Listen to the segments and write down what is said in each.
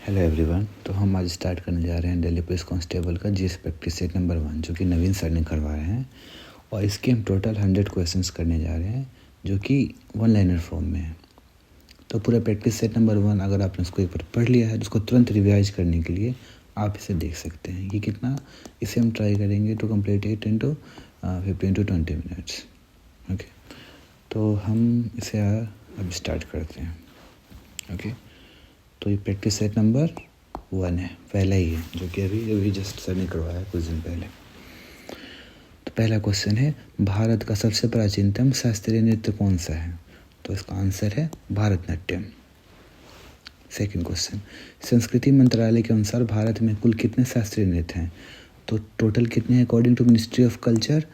Hello everyone. तो हम आज स्टार्ट करने जा रहे हैं दिल्ली पुलिस कांस्टेबल का जीएस प्रैक्टिस सेट नंबर 1 जो कि नवीन सर ने करवाए हैं। और इसके हम टोटल 100 क्वेश्चंस करने जा रहे हैं जो कि वन लाइनर फॉर्म में है। तो पूरा प्रैक्टिस सेट नंबर 1 अगर आपने उसको एक बार पढ़ लिया है तो उसको तुरंत रिवाइज करने के लिए आप इसे देख सकते हैं। ये कितना, इसे हम ट्राई करेंगे to complete it in 15 to 20 minutes. Okay, तो हम इसे अब स्टार्ट करते हैं। ओके, तो ये प्रैक्टिस सेट नंबर 1 है, पहला ही है जो कि अभी जस्ट सर ने करवाया कुछ दिन पहले। तो पहला क्वेश्चन है, भारत का सबसे प्राचीनतम शास्त्रीय नृत्य कौन सा है? तो इसका आंसर है भारतनाट्यम। सेकंड क्वेश्चन, संस्कृति मंत्रालय के अनुसार भारत में कुल कितने शास्त्रीय नृत्य हैं? तो टोटल कितने हैं according to ministry of culture?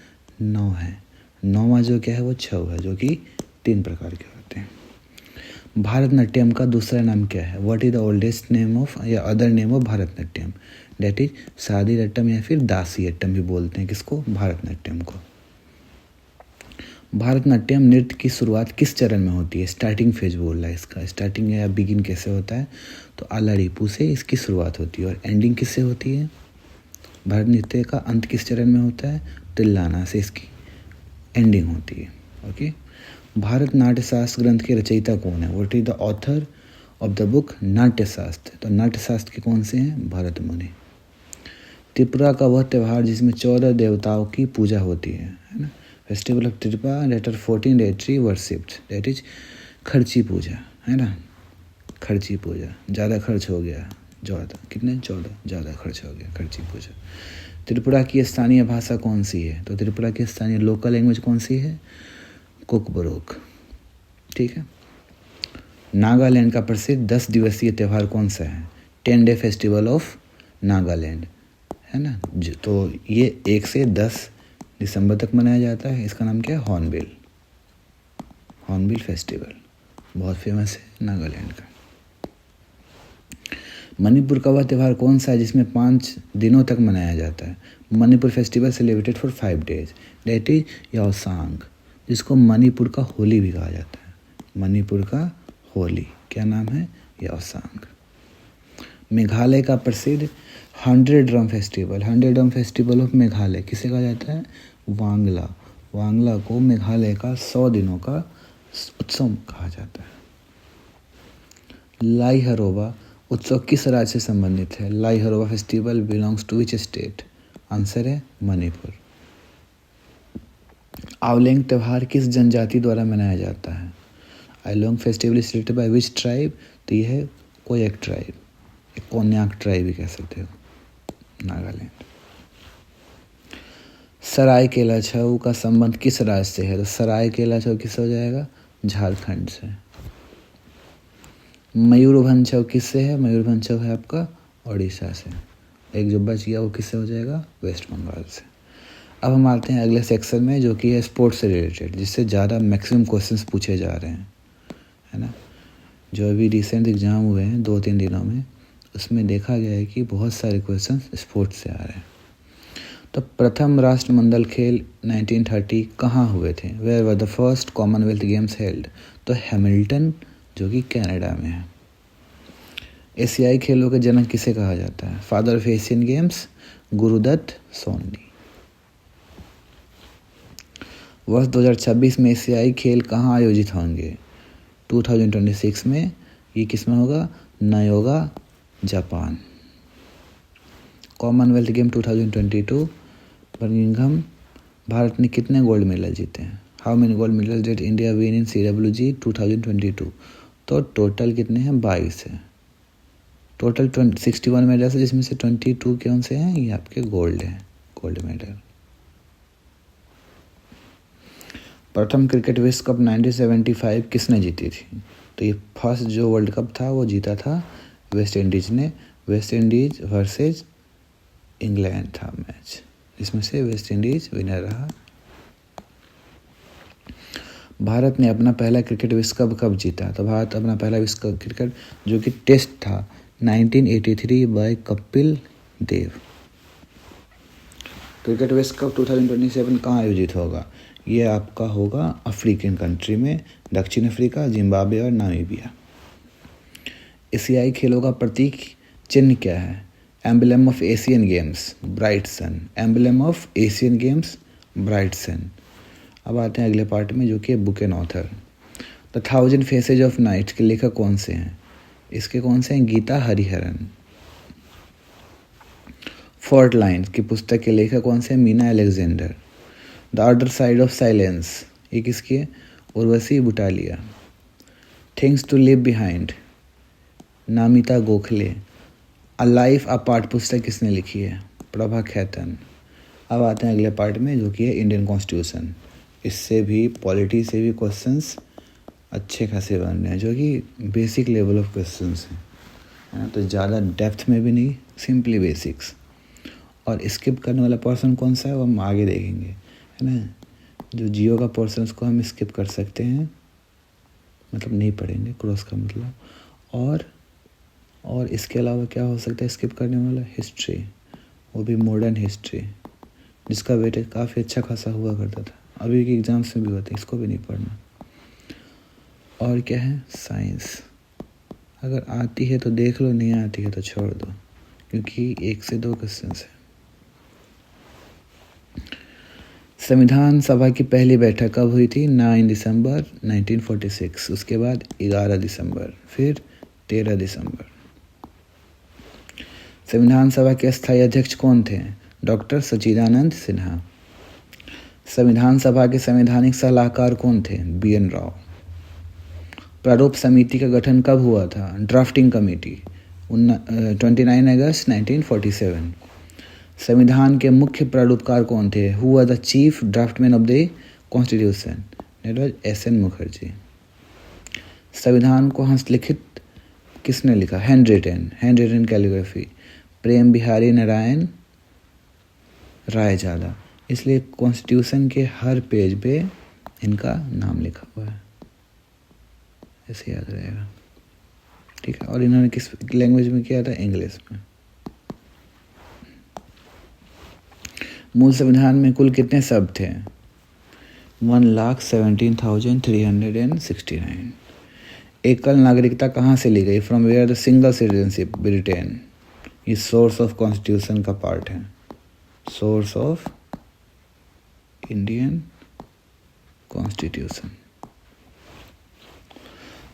9 है। 9वां जो क्या है वो छऊ है, जो कि 3 प्रकार के होते हैं। भारतनाट्यम का दूसरा नाम क्या है? What is the oldest name of या other name of Bharatanatyam? That is Sadir Attam या फिर दासी अट्टम भी बोलते हैं किसको? भारतनाट्यम को। भारतनाट्यम नृत्य की शुरुआत किस चरण में होती है? स्टार्टिंग फेज बोल रहा है इसका। स्टार्टिंग या बिगिन कैसे होता है? तो आलाड़ीपू से इसकी शुरुआत होती है। और एंडिंग किससे होती है? भारत नृत्य का अंत किस चरण में होता है? तिल्लाना से इसकी एंडिंग होती है। ओके, भारत नाट्यशास्त्र ग्रंथ के रचयिता कौन है? What is the author of the book Natyashastra? तो नाट्यशास्त्र के कौन से हैं? भरत मुनि। त्रिपुरा का वह त्यौहार जिसमें 14 देवताओं की पूजा होती है ना? Festival of Tripura that 14 deity worshipped, that is Kharchi Puja, है ना? खर्ची पूजा, ज़्यादा खर्च हो गया, ज़्यादा कितने? 14, ज़्यादा खर्च हो गया, खर्ची पूजा। त्रिपुरा की स्थानीय भाषा कौन सी है? तो त्रिपुरा की स्थानीय लोकल लैंग्वेज कौन सी है? कुकबरोक। ठीक है। नागालैंड का प्रसिद्ध 10 दिवसीय त्यौहार कौन सा है? 10 डे फेस्टिवल ऑफ नागालैंड, है ना? तो ये 1 से 10 दिसंबर तक मनाया जाता है। इसका नाम क्या है? हॉर्नबिल। हॉर्नबिल फेस्टिवल बहुत फेमस है नागालैंड का। मणिपुर का वह त्यौहार कौन सा है जिसमें 5 दिनों तक मनाया जाता है? Manipur festival celebrated for 5 days, that is Yaosang, जिसको मणिपुर का होली भी कहा जाता है। मणिपुर का होली क्या नाम है? याओसांग। मेघालय का प्रसिद्ध 100 drum festival, 100 drum festival of Meghalaya किसे कहा जाता है? वांगला। वांगला को मेघालय का 100 दिनों का उत्सव कहा जाता है। लाई हरोबा उत्सव किस राज्य से संबंधित है? Lai Haraoba festival belongs to which state? Answer है मणिपुर। आवलेंग त्यौहार किस जनजाति द्वारा मनाया जाता है? Aoleang festival is celebrated by which tribe? तो ये है कोयक ट्राइब, कोन्याक ट्राइब भी कह सकते हो, नागालैंड। सरायकेला छऊ का संबंध किस राज्य से है? तो सरायकेला छऊ किससे हो जाएगा? झारखंड से। मयूरभंज छऊ किससे है? मयूरभंज छऊ है आपका उड़ीसा से। एक जो बच गया वो किससे हो जाएगा? वेस्ट बंगाल से। अब हम आते हैं अगले सेक्शन में जो कि है स्पोर्ट्स से रिलेटेड, जिससे ज़्यादा मैक्सिमम क्वेश्चंस पूछे जा रहे हैं, है ना? जो अभी रिसेंट एग्ज़ाम हुए हैं 2-3 दिनों में, उसमें देखा गया है कि बहुत सारे क्वेश्चंस स्पोर्ट्स से आ रहे हैं। तो प्रथम राष्ट्रमंडल खेल 1930 कहाँ हुए थे? Where were the first Commonwealth Games held? तो हैमिल्टन जो कि कनाडा में है। एशियाई खेलों के जनक किसे कहा जाता है? Father of Asian Games Gurudutt Soni. वर्ष 2026 में एशियाई खेल कहाँ आयोजित होंगे? 2026 में ये किस में होगा? Nagoya, Japan. Commonwealth game 2022 Birmingham. Bharat ने कितने गोल्ड मेडल जीते हैं? How many gold medal did India win in CWG 2022? तो टोटल कितने हैं? 22 है। टोटल 61 मेडल्स है, जिसमें से 22 कौन से हैं? ये आपके गोल्ड हैं, गोल्ड मेडल। प्रथम क्रिकेट विश्व कप 1975 किसने जीती थी? तो ये फर्स्ट जो वर्ल्ड कप था वो जीता था वेस्ट इंडीज ने। वेस्ट इंडीज वर्सेज इंग्लैंड था मैच, जिसमें से वेस्ट इंडीज विनर रहा। भारत ने अपना पहला क्रिकेट विश्व कप कब जीता? तो भारत अपना पहला विश्व कप क्रिकेट जो कि टेस्ट था 1983 बाय कपिल देव। क्रिकेट विश्व कप 2027 कहाँ आयोजित होगा? ये आपका होगा अफ्रीकन कंट्री में, दक्षिण अफ्रीका, जिम्बाब्वे और नामीबिया। एशियाई खेलों का प्रतीक चिन्ह क्या है? Emblem of Asian games bright sun, emblem of Asian games bright sun. अब आते हैं अगले पार्ट में, जो कि book and author. The 1000 faces of night के लेखक कौन से हैं? इसके कौन से हैं? गीता हरिहरन। फोर्ट लाइन की पुस्तक के लेखक कौन से हैं? Meena Alexander. The other side of silence ये किसकी है? Urvashi Butalia. Things to live behind Namita Gokhale. A life apart पुस्तक किसने लिखी है? प्रभा खैतन। अब आते हैं अगले पार्ट में, जो कि है इंडियन कॉन्स्टिट्यूशन। इससे भी पॉलिटी से भी क्वेश्चंस अच्छे खासे बन रहे हैं, जो कि बेसिक लेवल ऑफ क्वेश्चंस हैं, है ना। तो ज़्यादा डेप्थ में भी नहीं, सिंपली बेसिक्स। और स्किप करने वाला पोर्शन कौन सा है वो हम आगे देखेंगे, है ना। जो जियो का पोर्शन उसको हम स्किप कर सकते हैं, मतलब नहीं पढ़ेंगे, क्रॉस का मतलब। और इसके अलावा क्या हो सकता है स्किप करने वाला? हिस्ट्री, वो भी मॉडर्न हिस्ट्री, जिसका वेटेज काफ़ी अच्छा खासा हुआ करता था, अभी के एग्ज़ाम्स में भी होता है, इसको भी नहीं पढ़ना। और क्या है? साइंस। अगर आती है तो देख लो, नहीं आती है तो छोड़ दो, क्योंकि 1 से 2 क्वेश्चंस है। संविधान सभा की पहली बैठक कब हुई थी? 9 दिसंबर 1946। उसके बाद 11 दिसंबर, फिर 13 दिसंबर। संविधान सभा के स्थायी अध्यक्ष कौन थे? डॉक्टर सच्चिदानंद सिन्हा। संविधान सभा के संवैधानिक सलाहकार कौन थे? BN राव। प्रारूप समिति का गठन कब हुआ था? ड्राफ्टिंग कमेटी 29 अगस्त 1947। संविधान के मुख्य प्रारूपकार कौन थे? Who was the chief draftsman of the constitution? It was SN Mukherjee. संविधान को हस्तलिखित किसने लिखा? Hand written calligraphy Prem Behari Narain Raizada. इसलिए कॉन्स्टिट्यूशन के हर पेज पे इनका नाम लिखा हुआ है, ऐसे याद रहेगा, ठीक है। और इन्होंने किस लैंग्वेज में किया था? इंग्लिश में। मूल संविधान में कुल कितने शब्द थे? 1,17,369। एकल नागरिकता कहाँ से ली गई? From where the single citizenship? Britain. ये सोर्स ऑफ कॉन्स्टिट्यूशन का पार्ट है, सोर्स ऑफ इंडियन कॉन्स्टिट्यूशन।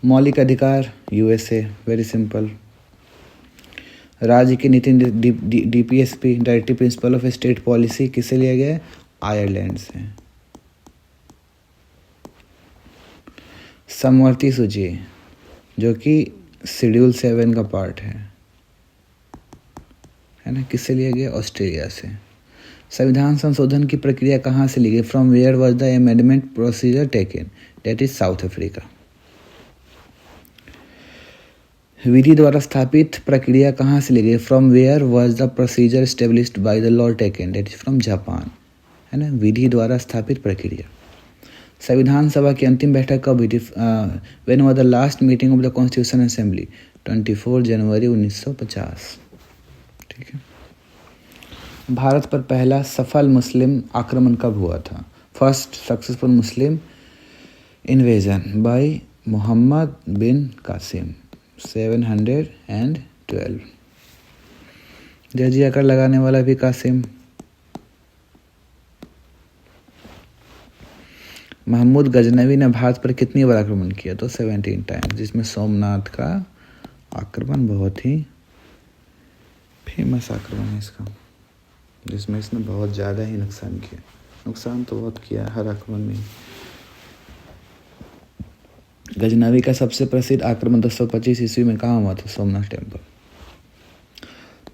मौलिक अधिकार USA, वेरी सिंपल। राज्य की नीति DPSP directive principle of state policy किससे लिया गया है? आयरलैंड से। समवर्ती सूची जो कि शेड्यूल 7 का पार्ट है ना, किससे लिया गया? ऑस्ट्रेलिया से। संविधान संशोधन की प्रक्रिया कहाँ से ली गई? From where was the amendment procedure taken? That is South Africa. विधि द्वारा स्थापित प्रक्रिया कहाँ से ली गई? From where was the procedure established by the law taken? That is from Japan, है ना। विधि द्वारा स्थापित प्रक्रिया। संविधान सभा की अंतिम बैठक कब हुई थी? When was the last meeting of the constitution assembly? 24 जनवरी 1950, ठीक है। भारत पर पहला सफल मुस्लिम आक्रमण कब हुआ था? फर्स्ट सक्सेसफुल मुस्लिम इन्वेजन बाय मोहम्मद बिन कासिम 712। जजिया कर लगाने वाला भी कासिम। महमूद गजनवी ने भारत पर कितनी बार आक्रमण किया? तो 17 टाइम्स, जिसमें सोमनाथ का आक्रमण बहुत ही फेमस आक्रमण है इसका, जिसमें इसने बहुत ज़्यादा ही नुकसान किया। नुकसान तो बहुत किया हर आक्रमण में। गजनवी का सबसे प्रसिद्ध आक्रमण 1025 ईस्वी में कहाँ हुआ था? सोमनाथ टेम्पल।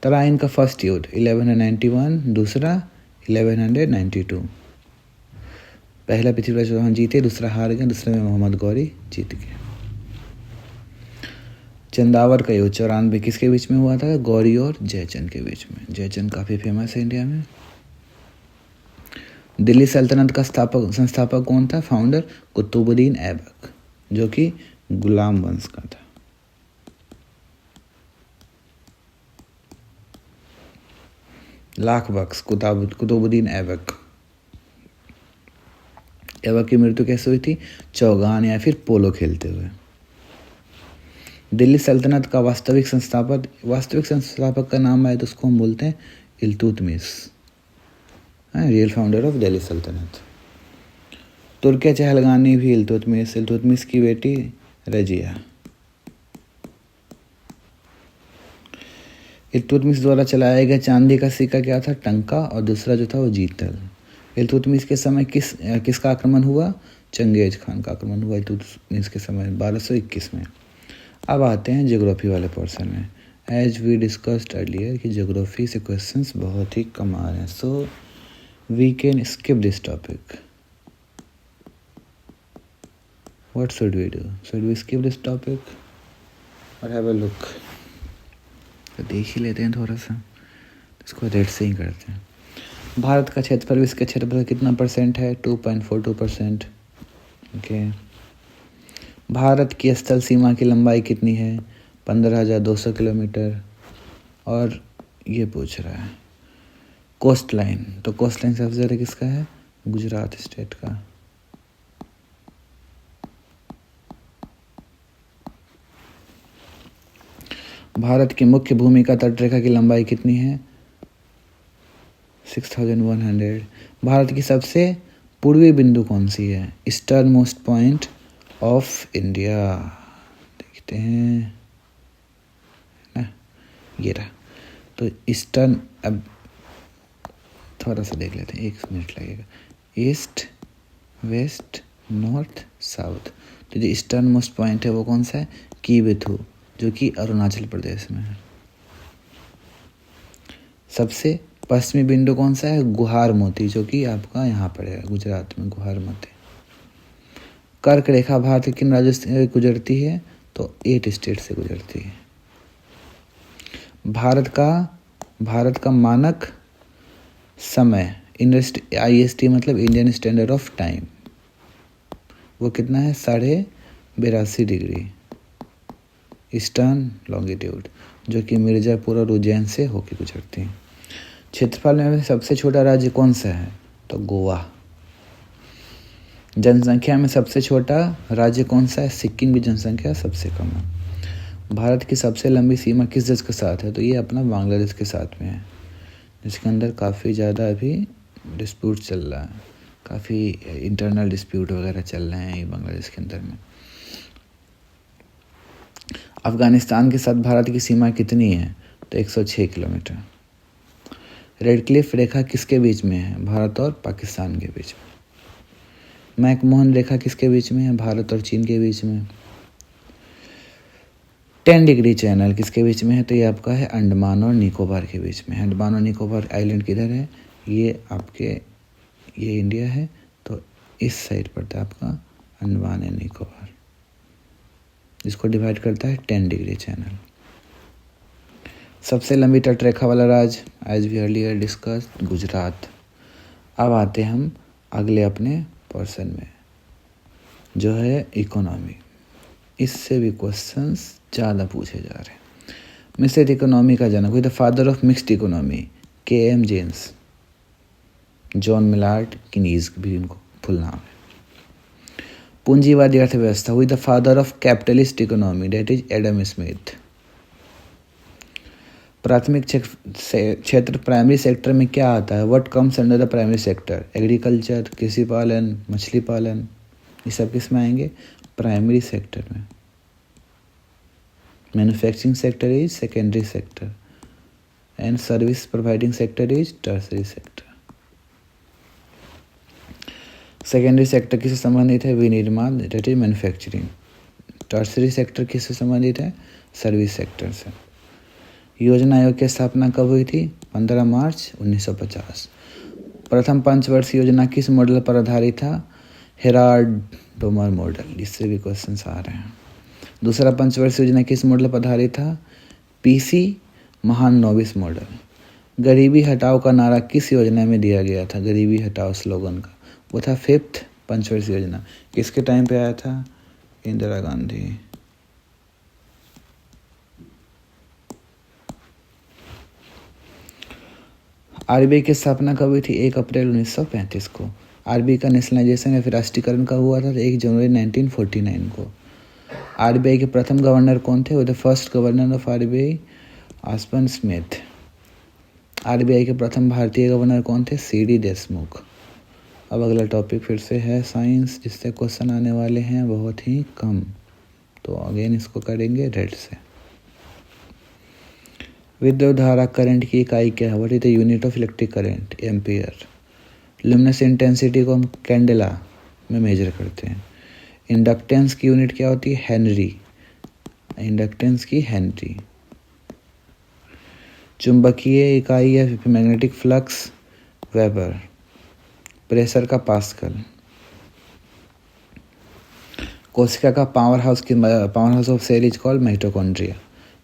तराइन का फर्स्ट युद्ध 1191, दूसरा 1192। पहला पृथ्वीराज चौहान जीते, दूसरा हार गए, दूसरे में मोहम्मद गौरी जीत गए। चंदावर का युद्ध 94 किसके बीच में हुआ था? गौरी और जयचंद के बीच में। जयचंद काफ़ी फेमस है इंडिया में। दिल्ली सल्तनत का संस्थापक कौन था? फाउंडर कुतुबुद्दीन ऐबक, जो कि गुलाम वंश का था। लाख बख्श कुतुबुद्दीन ऐबक। ऐबक की मृत्यु कैसे हुई थी? चौगान या फिर पोलो खेलते हुए। दिल्ली सल्तनत का वास्तविक संस्थापक का नाम आए तो उसको हम बोलते हैं Iltutmish, real founder of Delhi सल्तनत। तुर्क चहलगानी भी इल्तुतमिश की बेटी रजिया। इल्तुतमिश द्वारा चलाया गया चांदी का सिक्का क्या था? टंका, और दूसरा जो था वो जीतल। इल्तुतमिश के समय किसका आक्रमण हुआ? चंगेज खान का आक्रमण हुआ इल्तुतमिश के समय 1221 में। अब आते हैं ज्योग्राफी वाले पोर्शन में। एज वी डिस्कस्ड अर्लियर कि ज्योग्राफी से क्वेश्चंस बहुत ही कम आ रहे हैं, so we can skip this topic. What should we do? Should we skip this topic और हैव अ लुक? तो देख ही लेते हैं थोड़ा सा, इसको रेट से ही करते हैं। भारत का क्षेत्रफल, इसके क्षेत्रफल कितना परसेंट है? 2.42%। ओके। भारत की स्थल सीमा की लंबाई कितनी है? 15,200 किलोमीटर। और ये पूछ रहा है कोस्ट लाइन, तो कोस्ट लाइन सबसे ज़्यादा किसका है? गुजरात स्टेट का। भारत की मुख्य भूमि का तटरेखा की लंबाई कितनी है? 6100। भारत की सबसे पूर्वी बिंदु कौन सी है? Eastern most point of India. देखते हैं ना, ये रहा। तो ईस्टर्न, अब थोड़ा सा देख लेते हैं, 1 मिनट लगेगा। East, west, north, south. तो जो ईस्टर्न मोस्ट पॉइंट है वो कौन सा है? कीबेथु, जो कि अरुणाचल प्रदेश में है। सबसे पश्चिमी बिंदु कौन सा है? गुहार मोती, जो कि आपका यहाँ पड़ेगा गुजरात में, गुहार मोती। कर्क रेखा भारत के किन राज्यों से गुजरती है? तो 8 स्टेट से गुजरती है। भारत का मानक समय IST मतलब इंडियन स्टैंडर्ड ऑफ टाइम, वो कितना है? 82.5 डिग्री ईस्टर्न लॉन्गिट्यूड, जो कि मिर्जापुर और उज्जैन से होकर गुजरती है। क्षेत्रफल में सबसे छोटा राज्य कौन सा है? तो गोवा। जनसंख्या में सबसे छोटा राज्य कौन सा है? सिक्किम की जनसंख्या सबसे कम है। भारत की सबसे लंबी सीमा किस देश के साथ है? तो ये अपना बांग्लादेश के साथ में है, जिसके अंदर काफ़ी ज़्यादा अभी डिस्प्यूट चल रहा है, काफ़ी इंटरनल डिस्प्यूट वगैरह चल रहे हैं ये बांग्लादेश के अंदर में। अफगानिस्तान के साथ भारत की सीमा कितनी है? तो 106 किलोमीटर। रेड क्लिफ रेखा किसके बीच में है? भारत और पाकिस्तान के बीच में। मैकमोहन रेखा किसके बीच में है? भारत और चीन के बीच में। 10 डिग्री चैनल किसके बीच में है? तो ये आपका है अंडमान और निकोबार के बीच में। अंडमान और निकोबार आइलैंड किधर है? ये आपके, ये इंडिया है, तो इस साइड पड़ता है आपका अंडमान और निकोबार, जिसको डिवाइड करता है 10 डिग्री चैनल। सबसे लंबी तटरेखा वाला राज्य, as we earlier discussed, Gujarat. अब आते हम अगले अपने पोर्शन में, जो है इकोनॉमी। इससे भी क्वेश्चंस ज़्यादा पूछे जा रहे हैं। मिश्रित इकोनॉमी का जनक, the father of mixed economy, KM James. John Maynard Keynes भी इनको फुल नाम है। पूंजीवादी अर्थव्यवस्था, हुई the father of capitalist economy, that is Adam Smith. प्राथमिक क्षेत्र प्राइमरी सेक्टर में क्या आता है? What comes under the primary sector? Agriculture, कृषि पालन, मछली पालन, ये सब किस में आएंगे? प्राइमरी सेक्टर में। Manufacturing sector is secondary sector and service providing sector is tertiary sector. Secondary sector किससे संबंधित है? विनिर्माण, that is manufacturing. Tertiary sector किससे संबंधित है? सर्विस सेक्टर से। योजना आयोग की स्थापना कब हुई थी? 15 मार्च 1950। प्रथम पंचवर्षीय योजना किस मॉडल पर आधारित था? हेराल्ड डोमर मॉडल, जिससे भी क्वेश्चन आ रहे हैं। दूसरा पंचवर्षीय योजना किस मॉडल पर आधारित था? PC Mahalanobis model. गरीबी हटाओ का नारा किस योजना में दिया गया था? गरीबी हटाओ स्लोगन का, वो था 5th पंचवर्षीय योजना। किसके टाइम पे आया था? इंदिरा गांधी। RBI की स्थापना कब हुई थी? 1 अप्रैल 1935 को। RBI का नेशनलाइजेशन या फिर राष्ट्रीयकरण कब हुआ था? 1 जनवरी 1949 को। आरबीआई के प्रथम गवर्नर कौन थे? The first governor of RBI Osborne Smith. RBI के प्रथम भारतीय गवर्नर कौन थे? सीडी देशमुख। अब अगला टॉपिक फिर से है साइंस, जिससे क्वेश्चन आने वाले हैं बहुत ही कम, तो अगेन इसको करेंगे रेड से। विद्युत धारा करंट की इकाई क्या है? What is the unit of electric current? Ampere. Luminous intensity को हम कैंडेला में मेजर करते हैं। इंडक्टेंस की यूनिट क्या होती है? हेनरी। इंडक्टेंस की हेनरी। चुंबकीय इकाई या मैग्नेटिक फ्लक्स? वेबर। प्रेशर का पास्कल। कोशिका का power house of cell is called mitochondria.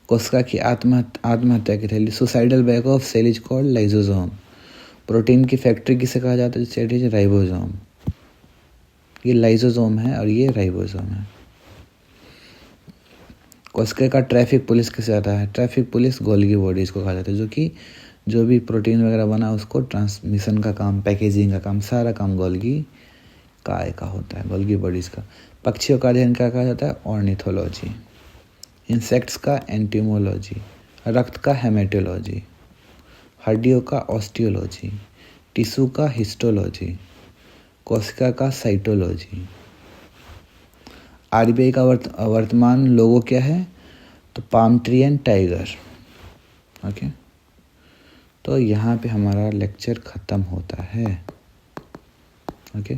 कोशिका की आत्महत्या की थैली suicidal bag of cell is called lysosome. Protein की फैक्ट्री किसे कहा जाता है? It is ribosome. ये लाइसोसोम है और ये राइबोसोम है। कोशिका का ट्रैफिक पुलिस किसे आता है? ट्रैफिक पुलिस गोल्गी बॉडीज को कहा जाता है, जो कि जो भी प्रोटीन वगैरह बना उसको ट्रांसमिशन का काम, पैकेजिंग का काम, सारा काम गोल्गी काय का होता है, गोल्गी बॉडीज का। पक्षियों का अध्ययन क्या कहा जाता है? ऑर्निथोलॉजी। इंसेक्ट्स का एंटीमोलॉजी। रक्त का हेमेटोलॉजी। हड्डियों का ऑस्टियोलॉजी। टिश्यू का हिस्टोलॉजी। कोशिका का साइटोलॉजी। आरबीआई का वर्तमान लोगो क्या है? तो palm tree and tiger. Okay, तो यहाँ पे हमारा लेक्चर ख़त्म होता है। ओके।